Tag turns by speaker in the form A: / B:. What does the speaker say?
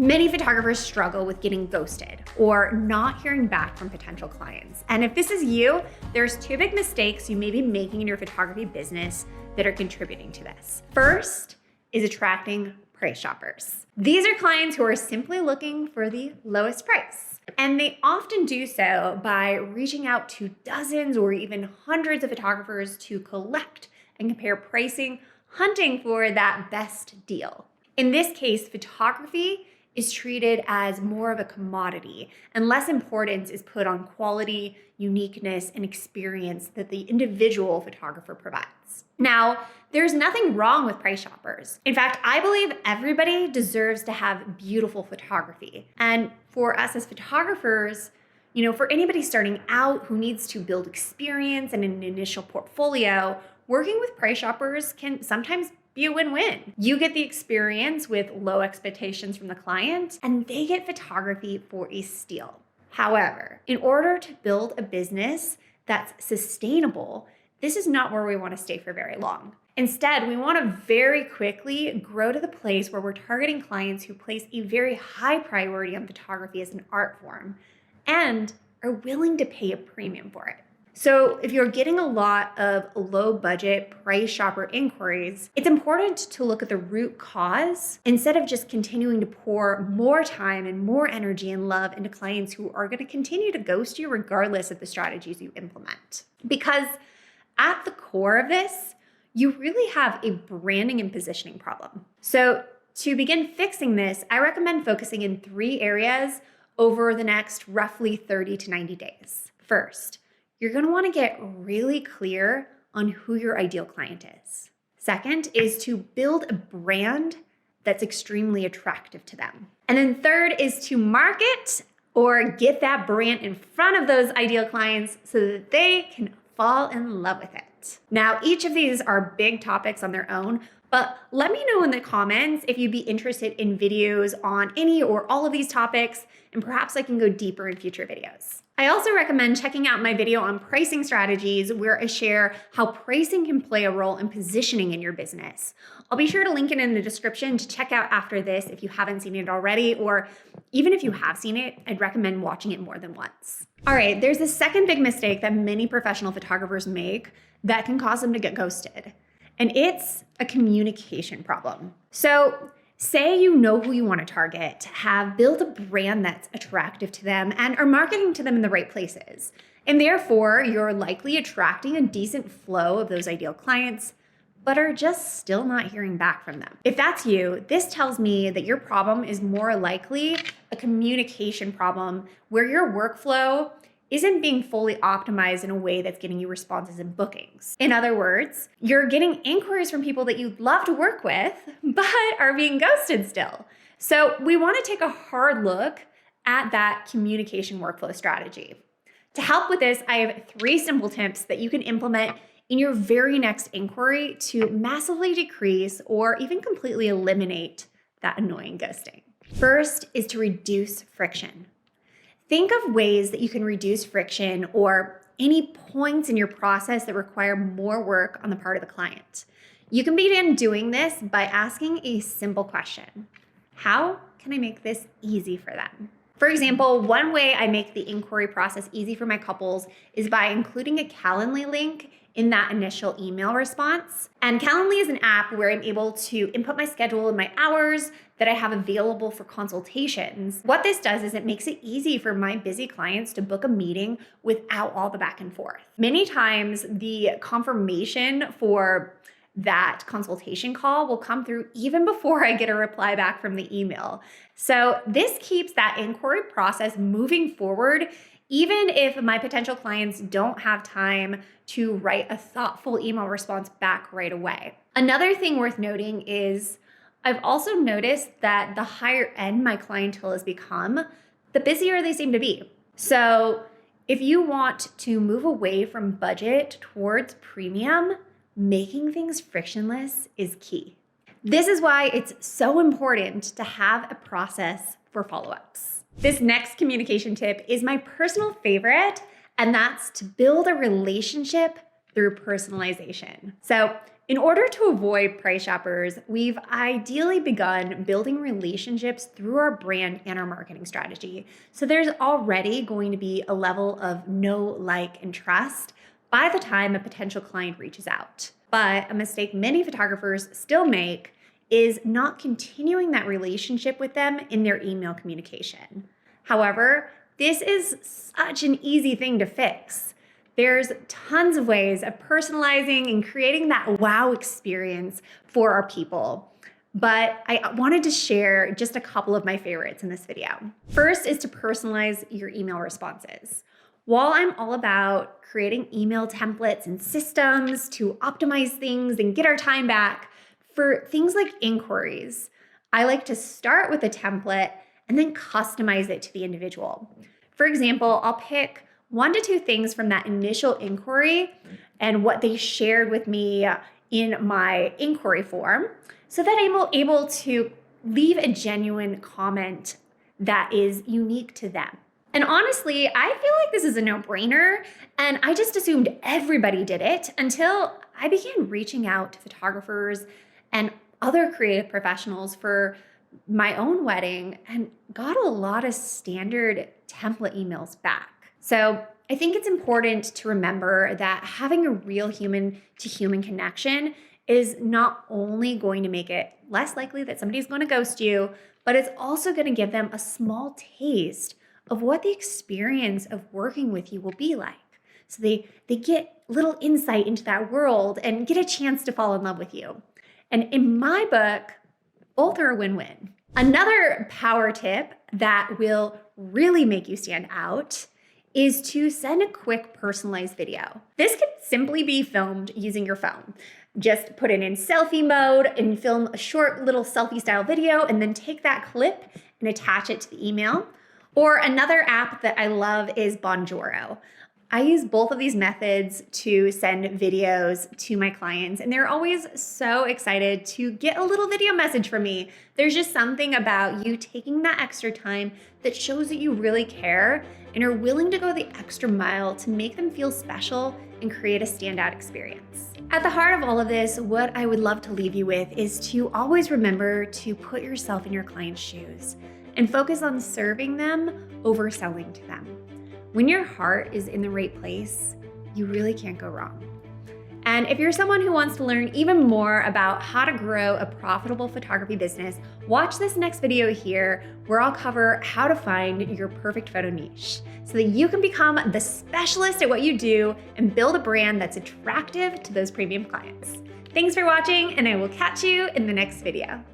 A: Many photographers struggle with getting ghosted or not hearing back from potential clients. And if this is you, there's two big mistakes you may be making in your photography business that are contributing to this. First is attracting price shoppers. These are clients who are simply looking for the lowest price. And they often do so by reaching out to dozens or even hundreds of photographers to collect and compare pricing, hunting for that best deal. In this case, photography is treated as more of a commodity and less importance is put on quality, uniqueness, and experience that the individual photographer provides. Now, there's nothing wrong with price shoppers. In fact, I believe everybody deserves to have beautiful photography. And for us as photographers, for anybody starting out who needs to build experience and an initial portfolio, working with price shoppers can sometimes be a win-win. You get the experience with low expectations from the client, and they get photography for a steal. However, in order to build a business that's sustainable, this is not where we want to stay for very long. Instead, we want to very quickly grow to the place where we're targeting clients who place a very high priority on photography as an art form and are willing to pay a premium for it. So if you're getting a lot of low budget price shopper inquiries, it's important to look at the root cause instead of just continuing to pour more time and more energy and love into clients who are going to continue to ghost you regardless of the strategies you implement. Because at the core of this, you really have a branding and positioning problem. So to begin fixing this, I recommend focusing in 3 areas over the next roughly 30 to 90 days. First, you're going to want to get really clear on who your ideal client is. Second is to build a brand that's extremely attractive to them. And then third is to market or get that brand in front of those ideal clients so that they can fall in love with it. Now, each of these are big topics on their own, but let me know in the comments if you'd be interested in videos on any or all of these topics, and perhaps I can go deeper in future videos. I also recommend checking out my video on pricing strategies where I share how pricing can play a role in positioning in your business. I'll be sure to link it in the description to check out after this if you haven't seen it already, or even if you have seen it, I'd recommend watching it more than once. All right, there's a second big mistake that many professional photographers make that can cause them to get ghosted, and it's a communication problem. So say you know who you want to target, have built a brand that's attractive to them, and are marketing to them in the right places. And therefore, you're likely attracting a decent flow of those ideal clients, but are just still not hearing back from them. If that's you, this tells me that your problem is more likely a communication problem where your workflow isn't being fully optimized in a way that's getting you responses and bookings. In other words, you're getting inquiries from people that you'd love to work with, but are being ghosted still. So we want to take a hard look at that communication workflow strategy. To help with this, I have 3 simple tips that you can implement in your very next inquiry to massively decrease or even completely eliminate that annoying ghosting. First is to reduce friction. Think of ways that you can reduce friction or any points in your process that require more work on the part of the client. You can begin doing this by asking a simple question. How can I make this easy for them? For example, one way I make the inquiry process easy for my couples is by including a Calendly link in that initial email response. And Calendly is an app where I'm able to input my schedule and my hours that I have available for consultations. What this does is it makes it easy for my busy clients to book a meeting without all the back and forth. Many times the confirmation for that consultation call will come through even before I get a reply back from the email. So this keeps that inquiry process moving forward, even if my potential clients don't have time to write a thoughtful email response back right away. Another thing worth noting is I've also noticed that the higher end my clientele has become, the busier they seem to be. So if you want to move away from budget towards premium, making things frictionless is key. This is why it's so important to have a process for follow-ups. This next communication tip is my personal favorite, and that's to build a relationship through personalization. So in order to avoid price shoppers, we've ideally begun building relationships through our brand and our marketing strategy. So there's already going to be a level of know, like, and trust by the time a potential client reaches out. But a mistake many photographers still make is not continuing that relationship with them in their email communication. However, this is such an easy thing to fix. There's tons of ways of personalizing and creating that wow experience for our people. But I wanted to share just a couple of my favorites in this video. First is to personalize your email responses. While I'm all about creating email templates and systems to optimize things and get our time back, for things like inquiries, I like to start with a template and then customize it to the individual. For example, I'll pick 1 to 2 things from that initial inquiry and what they shared with me in my inquiry form so that I'm able to leave a genuine comment that is unique to them. And honestly, I feel like this is a no-brainer, and I just assumed everybody did it until I began reaching out to photographers and other creative professionals for my own wedding and got a lot of standard template emails back. So I think it's important to remember that having a real human-to-human connection is not only going to make it less likely that somebody's going to ghost you, but it's also going to give them a small taste of what the experience of working with you will be like. So they get little insight into that world and get a chance to fall in love with you. And in my book, both are a win-win. Another power tip that will really make you stand out is to send a quick personalized video. This could simply be filmed using your phone. Just put it in selfie mode and film a short little selfie style video and then take that clip and attach it to the email. Or another app that I love is Bonjoro. I use both of these methods to send videos to my clients, and they're always so excited to get a little video message from me. There's just something about you taking that extra time that shows that you really care and are willing to go the extra mile to make them feel special and create a standout experience. At the heart of all of this, what I would love to leave you with is to always remember to put yourself in your client's shoes and focus on serving them over selling to them. When your heart is in the right place, you really can't go wrong. And if you're someone who wants to learn even more about how to grow a profitable photography business, watch this next video here where I'll cover how to find your perfect photo niche so that you can become the specialist at what you do and build a brand that's attractive to those premium clients. Thanks for watching, and I will catch you in the next video.